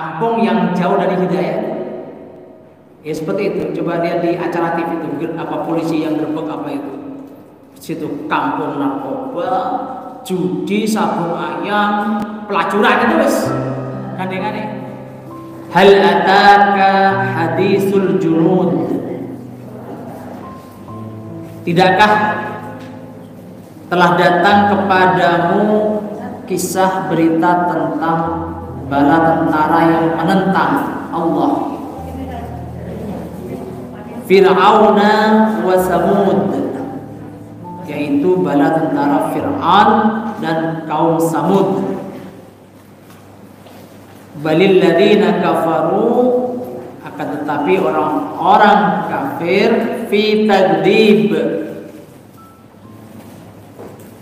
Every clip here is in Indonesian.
kampung yang jauh dari hidayah. Ya seperti itu. Coba lihat di acara TV itu, apa polisi yang gerbek apa itu. Situ kampung narkoba, judi, sabung ayam, pelacuran itu wes. Gandeng-gandeng. Hal ataka hadisul junud. Tidakkah telah datang kepadamu kisah berita tentang bala tentara yang menentang Allah, Fir'auna wa Samud, yaitu bala tentara Fir'aun dan kaum Samud. Balil ladzina kafaru, akan tetapi orang-orang kafir fi takdzib,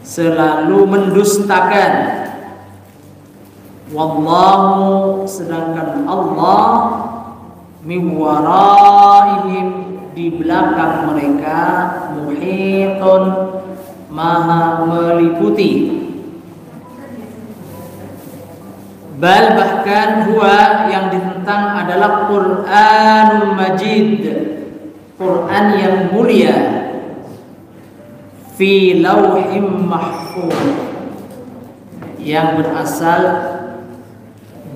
selalu mendustakan. Wallahu, sedangkan Allah min waraihim, di belakang mereka, muhitun, maha meliputi. Bal, bahkan huwa, yang ditentang adalah Qur'anul Majid, Quran yang mulia, fi lauhim mahfuz, yang berasal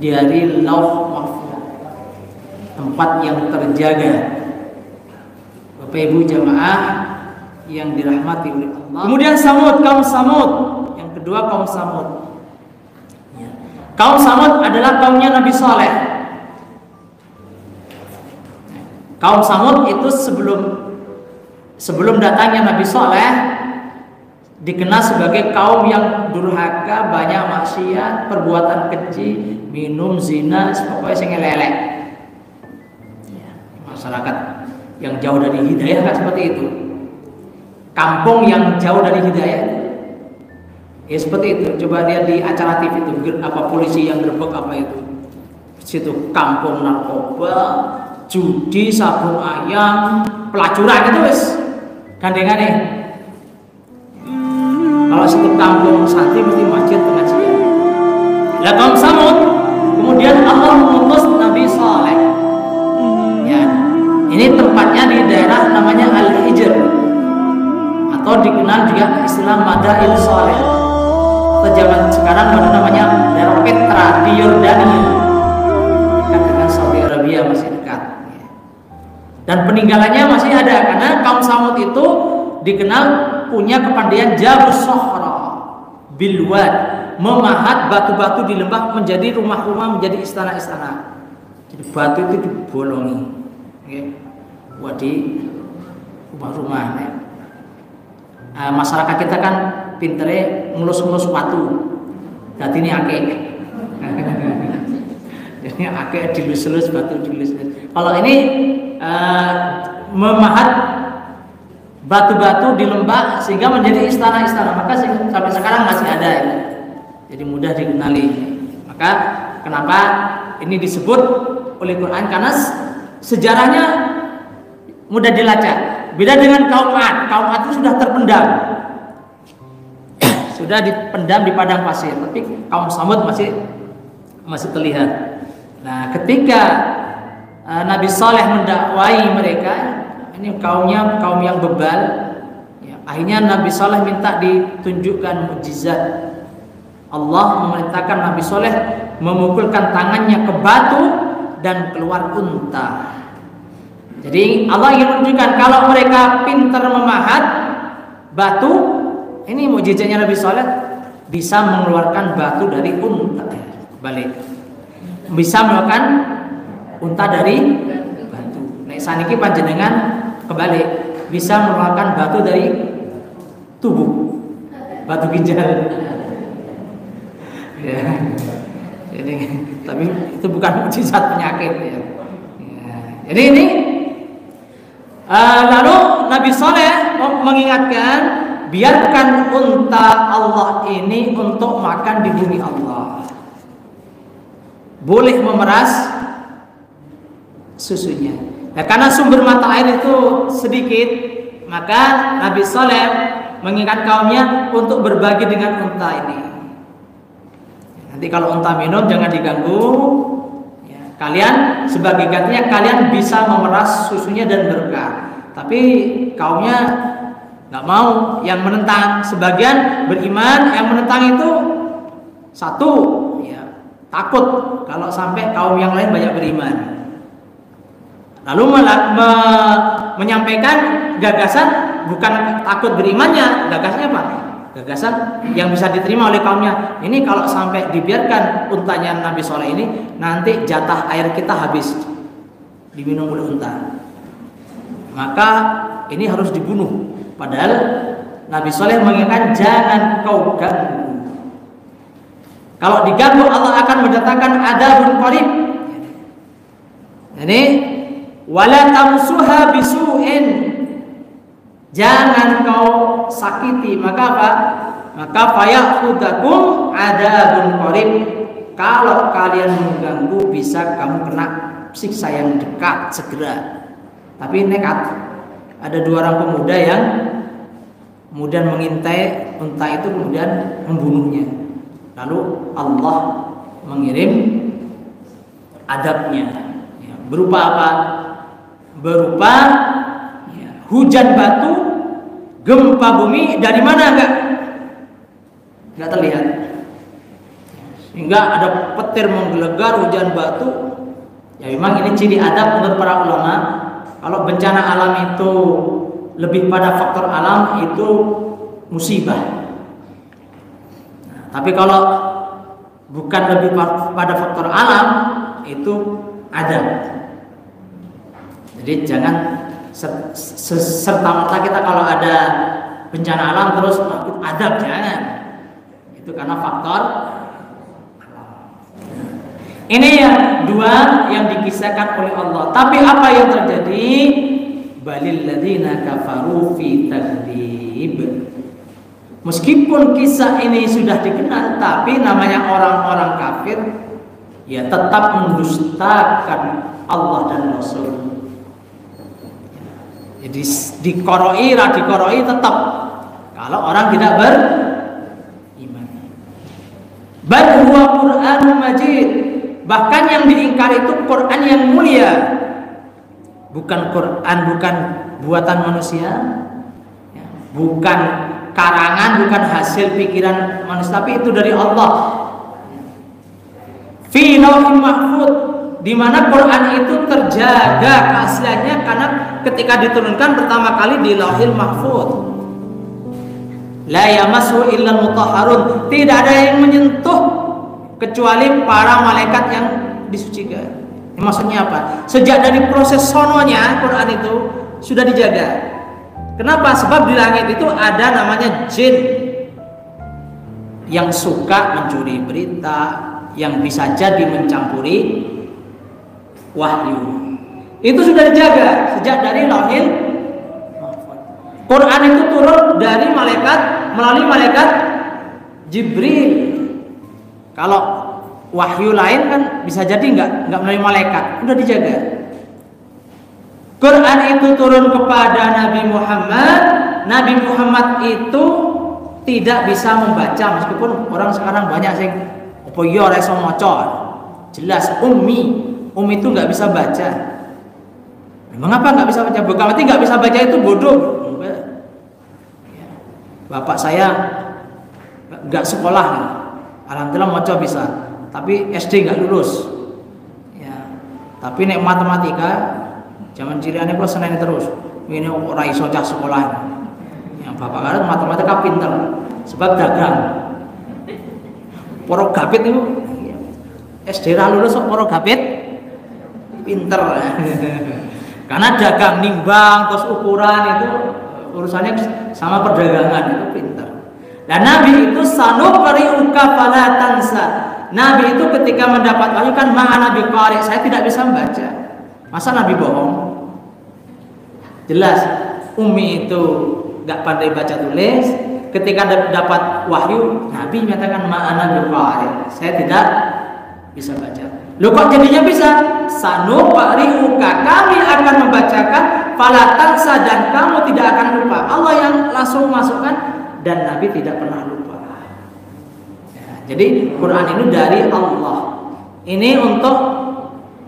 dari lauh mahfuz, tempat yang terjaga. Bapak Ibu jamaah yang dirahmati oleh Allah. Kemudian Samud, kaum Samud, yang kedua kaum Samud. Kaum Samud adalah kaumnya Nabi Saleh. Kaum Samud itu sebelum datangnya Nabi Saleh dikenal sebagai kaum yang durhaka, banyak maksiat, perbuatan keji, minum, zina, pokoknya sing elek. Masyarakat yang jauh dari hidayah kan seperti itu. Kampung yang jauh dari hidayah. Ya seperti itu. Coba lihat di acara TV itu, apa polisi yang gerbek apa itu. Situ kampung narkoba, judi, sabung ayam, pelacuran itu wes. Gandeng-gandeng. Kalau situ kampung santri mesti masjid pengajian. Lah kaum Samud, kemudian Allah mengutus Nabi Saleh. Ya, ini tempatnya di daerah namanya Al-Hijr, atau dikenal juga istilah Madail Saleh. Zaman sekarang ada namanya daerah Petra di Yordania, dekat dengan Saudi Arabia, masih dekat. Dan peninggalannya masih ada, karena kaum Samud itu dikenal punya kepandaian Jabus Sohra Bilwad, memahat batu-batu di lembah menjadi rumah-rumah, menjadi istana-istana. Jadi batu itu dibolongi, buat di rumah-rumah. Masyarakat kita kan pintere ngelus-ngelus batu. Jadi ini akeh. Jadi akeh dilus-lus batu, dilus-lus. Kalau ini memahat batu-batu di lembah sehingga menjadi istana-istana, maka sampai sekarang masih ada ya. Jadi mudah dikenali. Maka kenapa ini disebut oleh Quran? Karena sejarahnya mudah dilacak. Beda dengan kaum Ad. Kaum Ad itu sudah terpendam, sudah dipendam di padang pasir, tapi kaum Samud masih terlihat. Nah, ketika Nabi Saleh mendakwai mereka, ini kaumnya kaum yang bebal, ya, akhirnya Nabi Saleh minta ditunjukkan mukjizat. Allah memerintahkan Nabi Saleh memukulkan tangannya ke batu dan keluar unta. Jadi Allah ingin menunjukkan kalau mereka pintar memahat batu, ini mukjizatnya Nabi Saleh, bisa mengeluarkan batu dari unta. Balik, bisa mengeluarkan unta dari batu. Nek saniki panjenengan kebalik, bisa mengeluarkan batu dari tubuh, batu ginjal. Ya. Jadi, tapi itu bukan mukjizat penyakit ya. Jadi ini lalu Nabi Saleh mengingatkan, biarkan unta Allah ini untuk makan di bumi Allah. Boleh memeras susunya. Nah, karena sumber mata air itu sedikit, maka Nabi Saleh mengingat kaumnya untuk berbagi dengan unta ini. Nanti kalau unta minum jangan diganggu, ya, Kalian sebagai gantinya kalian bisa memeras susunya dan berkah. Tapi kaumnya nggak mau, yang menentang. Sebagian beriman, yang menentang itu satu, ya, takut kalau sampai kaum yang lain banyak beriman. Lalu menyampaikan gagasan bukan takut berimannya, gagasannya apa? Gagasan yang bisa diterima oleh kaumnya. Ini kalau sampai dibiarkan untanya Nabi Soleh ini, nanti jatah air kita habis diminum oleh unta. Maka ini harus dibunuh. Padahal Nabi Soleh mengingatkan jangan kau ganggu. Kalau diganggu Allah akan mendatangkan adzabun qarib. Jadi wala tamsuha bisu'in, jangan kau sakiti. Maka apa? Maka fayakhudhakum adzabun qarib, kalau kalian mengganggu bisa kamu kena siksa yang dekat segera. Tapi nekat. Ada 2 orang pemuda yang kemudian mengintai unta itu, kemudian membunuhnya. Lalu Allah mengirim adabnya, ya, berupa apa? Berupa ya, hujan batu, gempa bumi. Dari mana enggak terlihat, sehingga ada petir menggelegar, hujan batu. Ya memang ini ciri adab menurut para ulama. Kalau bencana alam itu lebih pada faktor alam, itu musibah. Nah, tapi kalau bukan lebih pada faktor alam, itu adab. Jadi jangan serta-merta kita kalau ada bencana alam terus adab, jangan. Itu karena faktor alam. Ini yang 2 yang dikisahkan oleh Allah. Tapi apa yang terjadi? Balil ladzina kafaru fi takdzib. Meskipun kisah ini sudah dikenal, tapi namanya orang-orang kafir ya tetap mendustakan Allah dan Rasul. Jadi dikoroi tetap kalau orang tidak beriman. Bal huwa Qur'anun Majid. Bahkan yang diingkari itu Quran yang mulia. Bukan Quran, bukan buatan manusia, ya, bukan karangan, bukan hasil pikiran manusia, tapi itu dari Allah. Fi lauhin mahfuz, di mana Quran itu terjaga keasliannya karena ketika diturunkan pertama kali di lauhil mahfuz. La yamassu illa mutahharun, tidak ada yang menyentuh kecuali para malaikat yang disucikan. Ini maksudnya apa? Sejak dari proses sononya Quran itu sudah dijaga. Kenapa? Sebab di langit itu ada namanya jin yang suka mencuri berita, yang bisa jadi mencampuri wahyu. Itu sudah dijaga sejak dari lauhil mahfuz. Quran itu turun dari malaikat, melalui malaikat Jibril. Kalau wahyu lain kan bisa jadi enggak melalui malaikat, udah dijaga. Quran itu turun kepada Nabi Muhammad. Nabi Muhammad itu tidak bisa membaca, meskipun orang sekarang banyak sing opo yo ora iso maca. Jelas ummi itu enggak bisa baca. Mengapa enggak bisa baca? Bukan berarti enggak bisa baca itu bodoh. Bapak saya enggak sekolah. Alhamdulillah maca bisa, tapi SD nggak lulus. Ya, tapi nek matematika zaman ciriane kok seneng terus. Ini ora iso cah sekolah. Ya, bapak kan matematika pinter, sebab dagang. Poro gapit itu SD ra lulus kok poro gapit pinter. Karena dagang nimbang terus ukuran itu urusannya sama perdagangan, itu pinter. Dan Nabi itu sanuqri'uka fala tansa. Nabi itu ketika mendapat wahyu kan ma'a Nabi qari, saya tidak bisa membaca. Masa Nabi bohong? Jelas Ummi itu enggak pandai baca tulis. Ketika dapat wahyu, Nabi menyatakan ma'a Nabi qari, saya tidak bisa baca. Loh kok jadinya bisa? Sanuqri'uka, kami akan membacakan fala tansa, dan kamu tidak akan lupa. Allah yang langsung masukkan, dan Nabi tidak pernah lupa. Ya, jadi Quran ini dari Allah. Ini untuk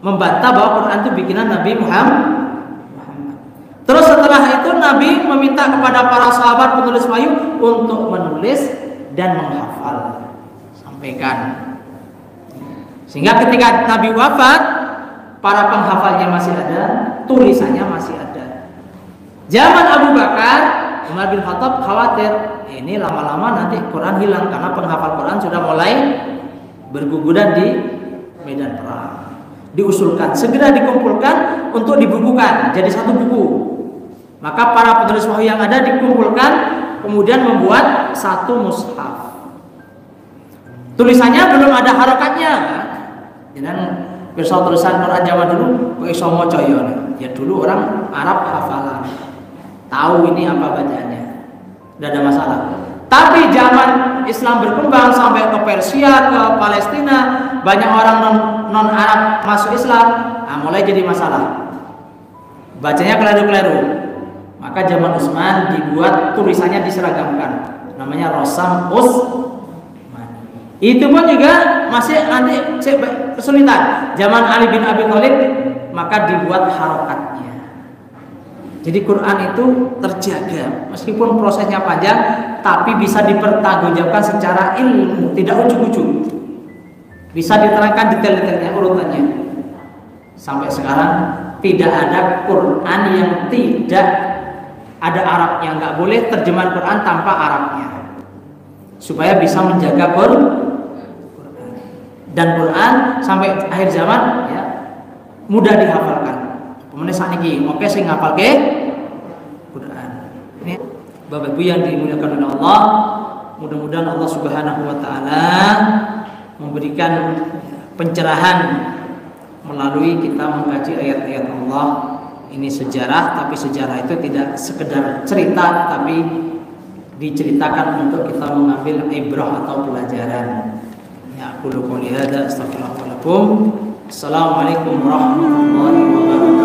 membantah bahwa Quran itu bikinan Nabi Muhammad. Terus setelah itu Nabi meminta kepada para sahabat penulis wahyu untuk menulis dan menghafal. Sampaikan. Sehingga ketika Nabi wafat, para penghafalnya masih ada, tulisannya masih ada. Zaman Abu Bakar, Umar bin Khattab khawatir ini lama-lama nanti Quran hilang karena penghafal Quran sudah mulai berguguran di medan perang. Diusulkan segera dikumpulkan untuk dibukukan jadi satu buku. Maka para penulis wahyu yang ada dikumpulkan, kemudian membuat satu mushaf. Tulisannya belum ada harokatnya. Dan besok tulisan Quran zaman dulu iso maca ya dulu orang Arab hafalan. Tahu ini apa bacaannya. Tidak ada masalah. Tapi zaman Islam berkembang sampai ke Persia, ke Palestina, banyak orang non Arab masuk Islam, nah mulai jadi masalah. Bacanya keliru-keliru. Maka zaman Utsman dibuat tulisannya diseragamkan, namanya Rosam Utsmani. Itu pun juga masih nanti kesulitan. Zaman Ali bin Abi Thalib maka dibuat harokatnya. Jadi Quran itu terjaga meskipun prosesnya panjang, tapi bisa dipertanggungjawabkan secara ilmu, tidak ujuk-ujuk. Bisa diterangkan detail-detailnya, urutannya. Sampai sekarang tidak ada Quran yang tidak ada Arabnya, nggak boleh terjemahan Quran tanpa Arabnya, supaya bisa menjaga Quran. Dan Quran sampai akhir zaman ya mudah dihafalkan. Kemudian saat ini, oke saya ngapal ke Quran. Ini Bapak Ibu yang dimuliakan oleh Allah, mudah-mudahan Allah Subhanahu Wa Taala memberikan pencerahan melalui kita mengkaji ayat-ayat Allah. Ini sejarah, tapi sejarah itu tidak sekedar cerita, tapi diceritakan untuk kita mengambil ibrah atau pelajaran. Ya, aku qouli hadza, astaghfirullah wa lakum. Assalamualaikum warahmatullahi wabarakatuh.